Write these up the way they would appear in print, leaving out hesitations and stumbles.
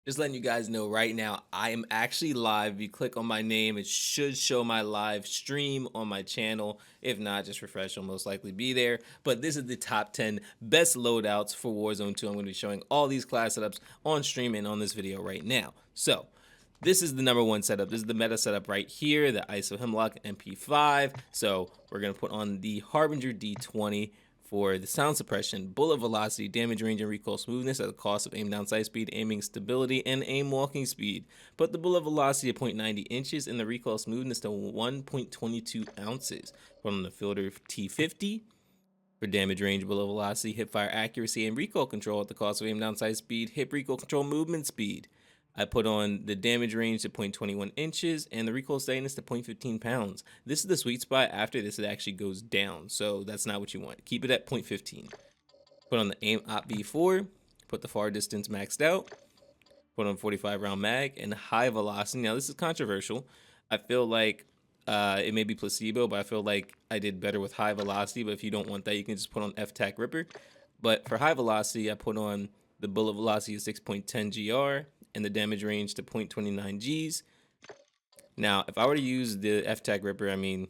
Just letting you guys know right now, I am actually live. If you click on my name, it should show my live stream on my channel. If not, just refresh, it'll most likely be there. But this is the top 10 best loadouts for Warzone 2. I'm going to be showing all these class setups on stream and on this video right now. So this is the number one setup. This is the meta setup right here, the ISO Hemlock MP5. So we're going to put on the Harbinger D20 for the sound suppression, bullet velocity, damage range, and recoil smoothness at the cost of aim down sight speed, aiming stability, and aim walking speed. Put the bullet velocity at 0.90 inches and the recoil smoothness to 1.22 ounces. Put on the filter T50 for damage range, bullet velocity, hip fire accuracy, and recoil control at the cost of aim down sight speed, hip recoil control, movement speed. I put on the damage range to 0.21 inches and the recoil steadiness to 0.15 pounds. This is the sweet spot. After this, it actually goes down, so that's not what you want. Keep it at 0.15. Put on the aim op V4, put the far distance maxed out, put on 45 round mag, and high velocity. Now this is controversial. I feel like it may be placebo, but I feel like I did better with high velocity. But if you don't want that, you can just put on TAC Ripper. But for high velocity, I put on the bullet velocity of 6.10 GR and the damage range to 0.29 Gs. Now, if I were to use the TAC Ripper, I mean,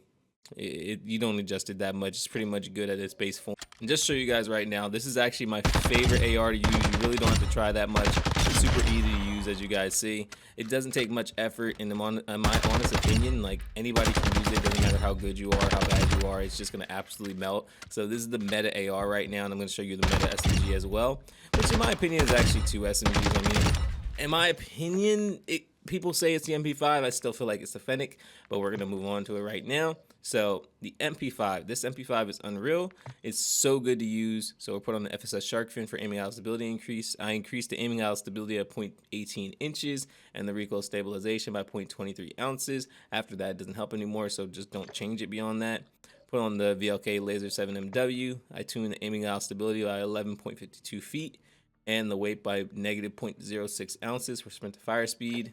you don't adjust it that much. It's pretty much good at its base form. And just show you guys right now, this is actually my favorite AR to use. You really don't have to try that much. It's super easy to use, as you guys see. It doesn't take much effort, and in my honest opinion, like, anybody can use it. Doesn't matter how good you are, how bad you are. It's just gonna absolutely melt. So this is the meta AR right now, and I'm gonna show you the meta SMG as well, which in my opinion is actually two SMGs. I mean, in my opinion, people say it's the MP5. I still feel like it's the Fennec, but we're gonna move on to it right now. So the MP5, this MP5 is unreal. It's so good to use. So we'll put on the FSS shark fin for aiming out stability increase. I increased the aiming out stability at 0.18 inches and the recoil stabilization by 0.23 ounces. After that, it doesn't help anymore, so just don't change it beyond that. Put on the VLK Laser 7MW. I tuned the aiming out stability by 11.52 feet and the weight by negative 0.06 ounces for sprint to fire speed.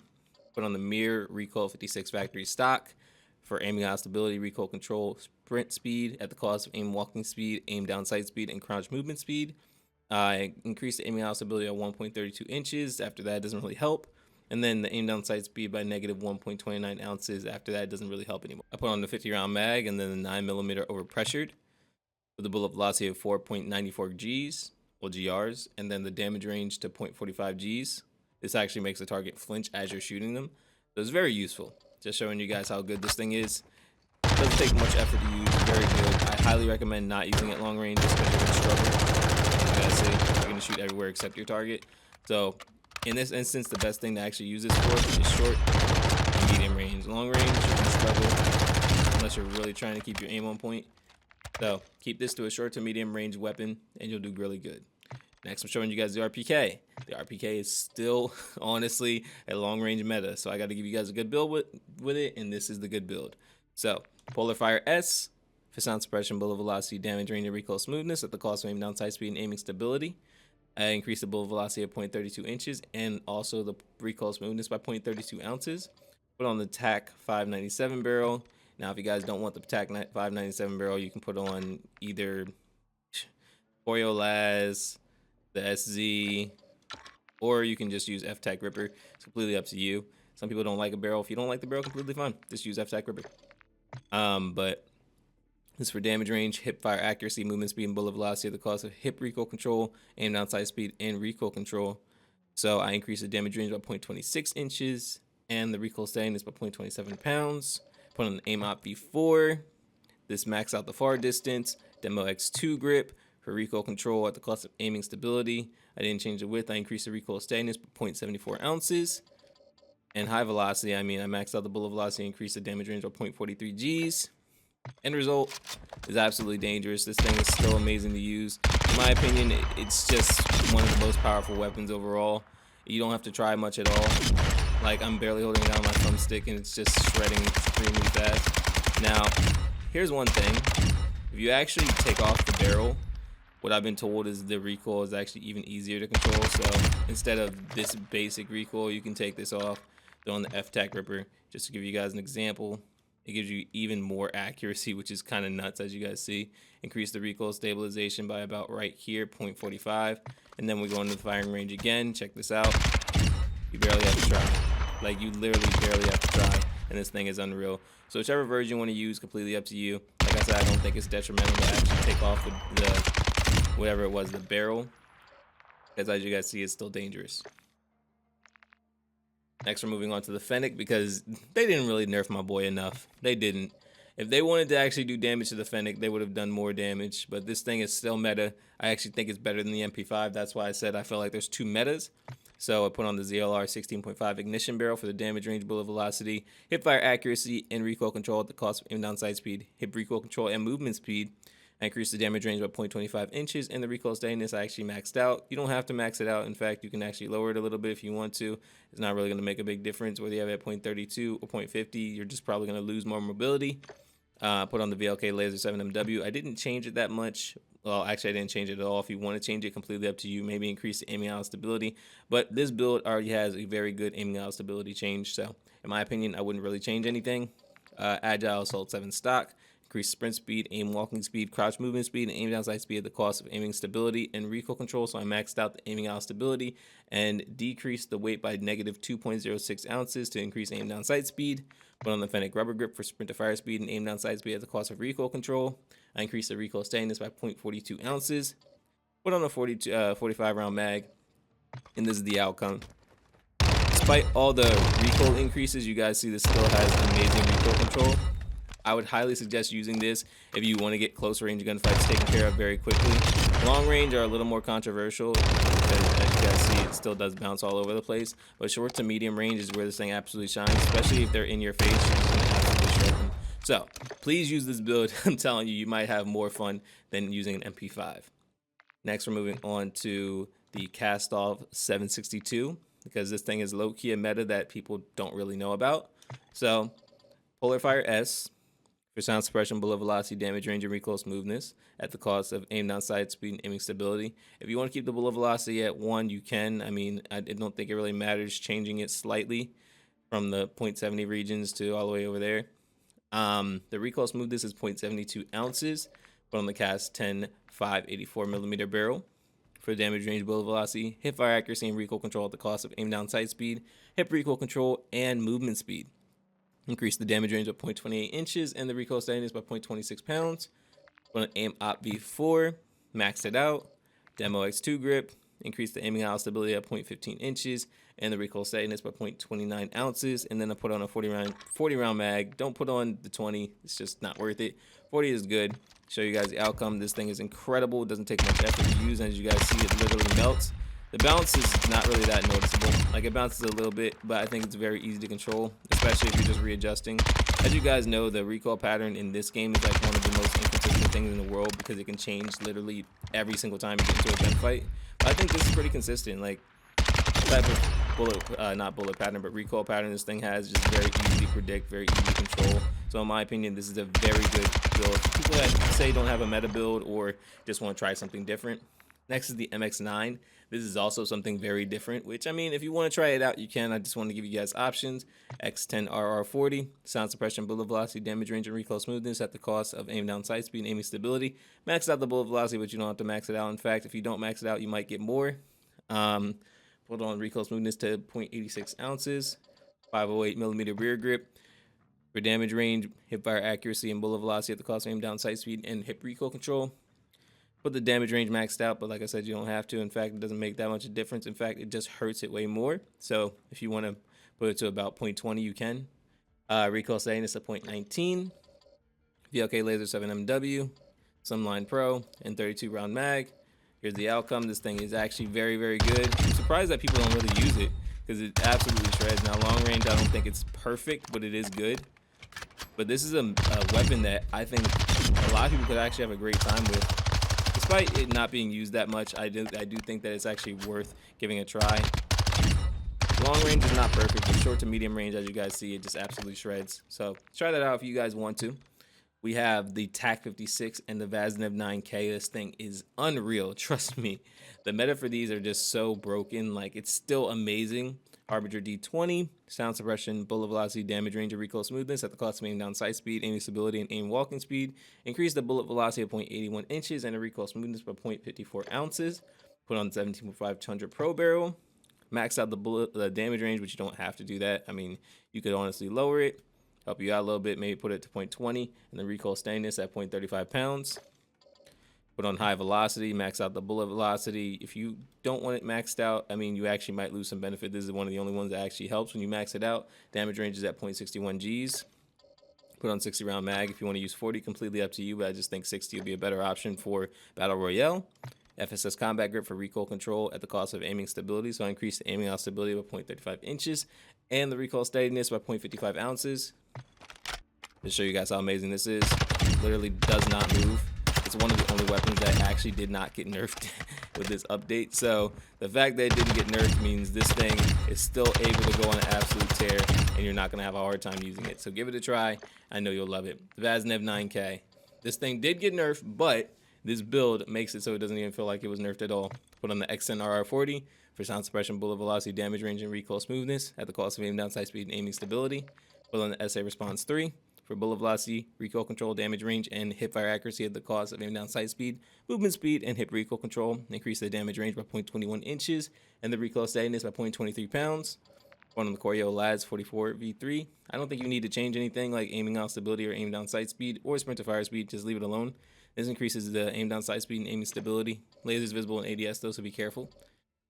Put on the mirror recoil 56 factory stock for aiming out stability, recoil control, sprint speed at the cost of aim walking speed, aim down sight speed, and crouch movement speed. I increased the aiming out stability at 1.32 inches. After that, it doesn't really help. And then the aim down sight speed by negative 1.29 ounces. After that, it doesn't really help anymore. I put on the 50 round mag and then the 9mm overpressured with a bullet velocity of 4.94 Gs, or GRs, and then the damage range to 0.45 Gs. This actually makes the target flinch as you're shooting them. So it's very useful. Just showing you guys how good this thing is. It doesn't take much effort to use. Very good. I highly recommend not using it long range just because you're going to struggle. You guys see, you're going to shoot everywhere except your target. So in this instance, the best thing to actually use this for is short and medium range. Long range, you're going to struggle unless you're really trying to keep your aim on point. So keep this to a short to medium range weapon and you'll do really good. Next, I'm showing you guys the RPK. The RPK is still, honestly, a long-range meta, so I got to give you guys a good build with it, and this is the good build. So, Polar Fire S for sound suppression, bullet velocity, damage range, and recoil smoothness at the cost of aim down sight speed and aiming stability. I increased the bullet velocity at 0.32 inches and also the recoil smoothness by 0.32 ounces. Put on the TAC 597 barrel. Now, if you guys don't want the TAC 597 barrel, you can put on either Oriolaz, the SZ, or you can just use TAC Ripper. It's completely up to you. Some people don't like a barrel. If you don't like the barrel, completely fine. Just use TAC Ripper. But this is for damage range, hip fire accuracy, movement speed, and bullet velocity at the cost of hip recoil control, aim down sight speed, and recoil control. So I increased the damage range by 0.26 inches and the recoil steadiness by 0.27 pounds. Put on the aim op V4. This maxed out the far distance, Demo X2 grip for recoil control at the cost of aiming stability. I didn't change the width. I increased the recoil steadiness by 0.74 ounces. And high velocity, I mean, I maxed out the bullet velocity, increased the damage range by 0.43 Gs. End result is absolutely dangerous. This thing is still amazing to use. In my opinion, it's just one of the most powerful weapons overall. You don't have to try much at all. Like, I'm barely holding down my thumbstick and it's just shredding extremely fast. Now, here's one thing. If you actually take off the barrel, what I've been told is the recoil is actually even easier to control. So instead of this basic recoil, you can take this off, throw on the TAC Ripper. Just to give you guys an example, it gives you even more accuracy, which is kind of nuts, as you guys see. Increase the recoil stabilization by about right here, 0.45. And then we go into the firing range again. Check this out. You barely have to try. Like, you literally barely have to try, and this thing is unreal. So whichever version you want to use, completely up to you. Like I said, I don't think it's detrimental to actually take off the whatever it was, the barrel, because as you guys see, it's still dangerous. Next, we're moving on to the Fennec, because they didn't really nerf my boy enough. They didn't. If they wanted to actually do damage to the Fennec, they would have done more damage. But this thing is still meta. I actually think it's better than the MP5. That's why I said I feel like there's two metas. So I put on the ZLR 16.5 ignition barrel for the damage range, bullet velocity, hip fire accuracy, and recoil control at the cost of aim down sight speed, hip recoil control, and movement speed. I increased the damage range by 0.25 inches, and the recoil steadiness I actually maxed out. You don't have to max it out. In fact, you can actually lower it a little bit if you want to. It's not really going to make a big difference whether you have it at 0.32 or 0.50. You're just probably going to lose more mobility. Put on the VLK Laser 7MW. I didn't change it that much. Well, actually, I didn't change it at all. If you want to change it, completely up to you. Maybe increase the aiming out stability. But this build already has a very good aiming out stability change. So, in my opinion, I wouldn't really change anything. Agile Assault 7 stock. Increase sprint speed, aim walking speed, crouch movement speed, and aim down sight speed at the cost of aiming stability and recoil control. So I maxed out the aiming out stability and decreased the weight by negative 2.06 ounces to increase aim down sight speed. Put on the Fennec rubber grip for sprint to fire speed and aim down sight speed at the cost of recoil control. I increased the recoil steadiness by 0.42 ounces. Put on a 45 round mag, and this is the outcome. Despite all the recoil increases, you guys see this still has amazing recoil control. I would highly suggest using this if you want to get close range gunfights taken care of very quickly. Long range are a little more controversial because, as you guys see, it still does bounce all over the place. But short to medium range is where this thing absolutely shines, especially if they're in your face. You're just gonna absolutely shred them. So please use this build. I'm telling you, you might have more fun than using an MP5. Next, we're moving on to the Cast-Off 762, because this thing is low-key a meta that people don't really know about. So Polar Fire S for sound suppression, bullet velocity, damage range, and recoil smoothness at the cost of aim down sight speed and aiming stability. If you want to keep the bullet velocity at 1, you can. I mean, I don't think it really matters changing it slightly from the 0.70 regions to all the way over there. The recoil smoothness is 0.72 ounces, but on the cast 10 584mm barrel. For damage range, bullet velocity, hip fire accuracy, and recoil control at the cost of aim down sight speed, hip recoil control, and movement speed. Increase the damage range by 0.28 inches and the recoil steadiness by 0.26 pounds. On an aim op V4, maxed it out. Demo X2 grip, increase the aiming out stability at 0.15 inches and the recoil steadiness by 0.29 ounces. And then I put on a 40 round mag. Don't put on the 20, it's just not worth it. 40 is good. Show you guys the outcome. This thing is incredible. It doesn't take much effort to use, and as you guys see, it literally melts. The bounce is not really that noticeable. Like, it bounces a little bit, but I think it's very easy to control, especially if you're just readjusting. As you guys know, the recoil pattern in this game is like one of the most inconsistent things in the world, because it can change literally every single time you get into a gunfight. But I think this is pretty consistent. Like, type of bullet, not bullet pattern, but recoil pattern this thing has, just very easy to predict, very easy to control. So in my opinion, this is a very good build. People that say don't have a meta build or just want to try something different. Next is the MX9. This is also something very different, which, I mean, if you want to try it out, you can. I just want to give you guys options. X10RR40, sound suppression, bullet velocity, damage range, and recoil smoothness at the cost of aim down sight speed and aiming stability. Max out the bullet velocity, but you don't have to max it out. In fact, if you don't max it out, you might get more. Put on recoil smoothness to 0.86 ounces, 508mm rear grip. For damage range, hip fire accuracy, and bullet velocity at the cost of aim down sight speed and hip recoil control. Put the damage range maxed out, but like I said, you don't have to. In fact, it doesn't make that much of a difference. In fact, it just hurts it way more. So if you want to put it to about 0.20, you can. Recoil steadiness at 0.19. VLK Laser 7MW, Slimline Pro, and 32 round mag. Here's the outcome. This thing is actually very, very good. I'm surprised that people don't really use it, because it absolutely shreds. Now, long range, I don't think it's perfect, but it is good. But this is a weapon that I think a lot of people could actually have a great time with. Despite it not being used that much, I do think that it's actually worth giving a try. Long range is not perfect, but short to medium range, as you guys see, it just absolutely shreds. So try that out if you guys want to. We have the TAC 56 and the Vaznev 9K. This thing is unreal, trust me. The meta for these are just so broken. Like, it's still amazing. Harbinger D20, sound suppression, bullet velocity, damage range, and recoil smoothness at the cost of aim down sight speed, aiming stability, and aim walking speed. Increase the bullet velocity of 0.81 inches and the recoil smoothness by 0.54 ounces. Put on 17.5 Tundra Pro barrel. max out the damage range, but you don't have to do that. I mean, you could honestly lower it, help you out a little bit, maybe put it to 0.20, and then recoil steadiness at 0.35 pounds. Put on high velocity, max out the bullet velocity. If you don't want it maxed out, I mean, you actually might lose some benefit. This is one of the only ones that actually helps when you max it out. Damage range is at 0.61 Gs. Put on 60 round mag. If you want to use 40, completely up to you, but I just think 60 would be a better option for Battle Royale. FSS combat grip for recoil control at the cost of aiming stability. So I increased the aiming out stability by 0.35 inches and the recoil steadiness by 0.55 ounces. To show you guys how amazing this is, it literally does not move. It's one of the only weapons that actually did not get nerfed with this update. So the fact that it didn't get nerfed means this thing is still able to go on an absolute tear, and you're not going to have a hard time using it. So give it a try. I know you'll love it. The Vaznev 9K. This thing did get nerfed, but this build makes it so it doesn't even feel like it was nerfed at all. Put on the NNRR40 for sound suppression, bullet velocity, damage range, and recoil smoothness at the cost of aim down, sight speed, and aiming stability. Put on the SA Response 3 for bullet velocity, recoil control, damage range, and hip fire accuracy at the cost of aim down, sight speed, movement speed, and hip recoil control. Increase the damage range by 0.21 inches and the recoil steadiness by 0.23 pounds. One on the Koryo Lads 44 V3. I don't think you need to change anything like aiming out stability or aim down sight speed or sprint to fire speed. Just leave it alone. This increases the aim down sight speed and aiming stability. Lasers visible in ADS though, so be careful.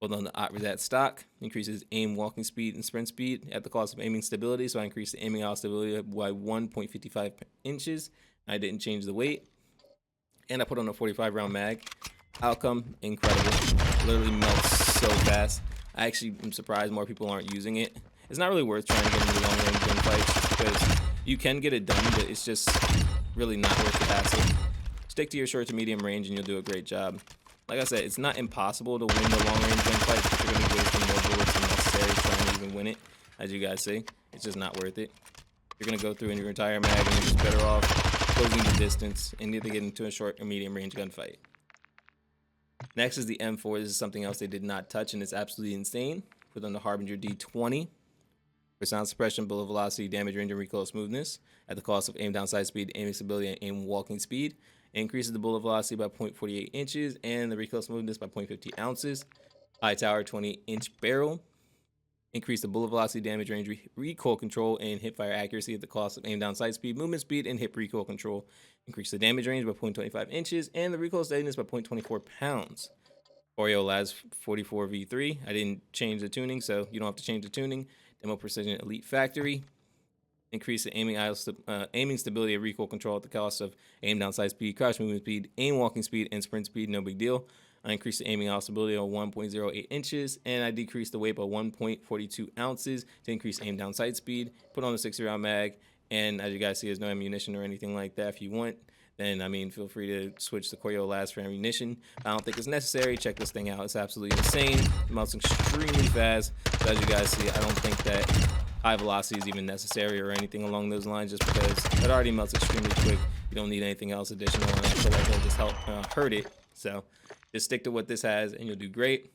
Hold on the Otrizat stock, increases aim walking speed and sprint speed at the cost of aiming stability. So I increased the aiming out stability by 1.55 inches. I didn't change the weight. And I put on a 45 round mag. Outcome, incredible. Literally melts so fast. I actually am surprised more people aren't using it. It's not really worth trying to get into long range gunfights because you can get it done, but it's just really not worth the hassle. Stick to your short to medium range and you'll do a great job. Like I said, it's not impossible to win the long-range gunfight, but you're going to be wasting more bullets than necessary trying to even win it. As you guys see, it's just not worth it. You're going to go through in your entire mag and you're just better off closing the distance and either get into a short or medium range gunfight. Next is the M4. This is something else they did not touch, and it's absolutely insane. Put on the Harbinger D20 for sound suppression, bullet velocity, damage range, and recoil smoothness at the cost of aim down, sight speed, aiming stability, and aim walking speed. Increases the bullet velocity by 0.48 inches and the recoil smoothness by 0.50 ounces. High tower 20-inch barrel. Increase the bullet velocity, damage range, recoil control, and hip fire accuracy at the cost of aim down, sight speed, movement speed, and hip recoil control. Increase the damage range by 0.25 inches and the recoil steadiness by 0.24 pounds. Oreo Labs 44 V3. I didn't change the tuning, so you don't have to change the tuning. Demo Precision Elite Factory. Increase the aiming stability of recoil control at the cost of aim down, sight speed, crouch movement speed, aim walking speed, and sprint speed. No big deal. I increased the aiming out stability of 1.08 inches, and I decreased the weight by 1.42 ounces to increase aim down, sight speed. Put on a 60 round mag, and as you guys see, there's no ammunition or anything like that. If you want, then I mean, feel free to switch the Koryo Lads for ammunition. I don't think it's necessary. Check this thing out. It's absolutely insane. It melts extremely fast. So as you guys see, I don't think that high velocity is even necessary or anything along those lines, just because it already melts extremely quick. You don't need anything else additional, and I feel like it'll just help hurt it. So just stick to what this has and you'll do great.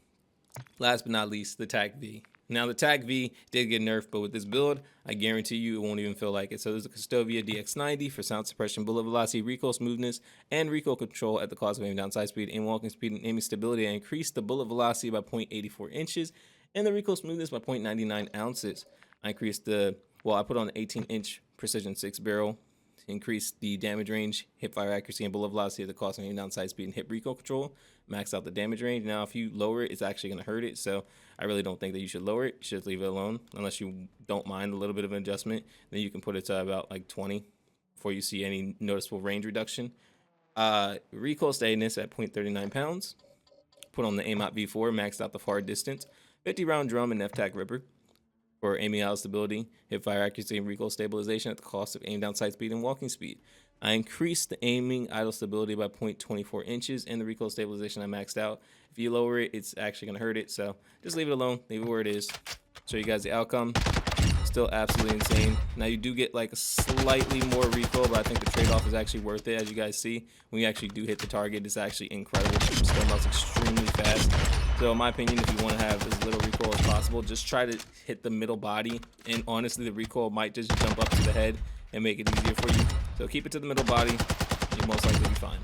Last but not least, the TAC V. Now the TAC V did get nerfed, but with this build, I guarantee you it won't even feel like it. So there's a Custovia DX90 for sound suppression, bullet velocity, recoil smoothness, and recoil control at the cost of aim down, sight speed, aim walking speed, and aiming stability. I increased the bullet velocity by 0.84 inches and the recoil smoothness by 0.99 ounces. I increased I put on an 18-inch precision 6 barrel to increase the damage range, hip fire accuracy, and bullet velocity at the cost of aim down, sight speed, and hip recoil control. Max out the damage range. Now, if you lower it, it's actually going to hurt it. So I really don't think that you should lower it. You should leave it alone. Unless you don't mind a little bit of an adjustment, then you can put it to about like 20 before you see any noticeable range reduction. Recoil steadiness at 0.39 pounds. Put on the AIM-OP V4, maxed out the far distance. 50 round drum and F-TAC Ripper for aiming out stability, hip fire accuracy, and recoil stabilization at the cost of aim down, sight speed, and walking speed. I increased the aiming idle stability by 0.24 inches and the recoil stabilization I maxed out. If you lower it, it's actually going to hurt it. So just leave it alone. Leave it where it is. Show you guys the outcome. Still absolutely insane. Now you do get like a slightly more recoil, but I think the trade-off is actually worth it. As you guys see, when you actually do hit the target, it's actually incredible. It still melts extremely fast. So in my opinion, if you want to have as little recoil as possible, just try to hit the middle body. And honestly, the recoil might just jump up to the head and make it easier for you. So keep it to the middle body. You'll most likely be fine.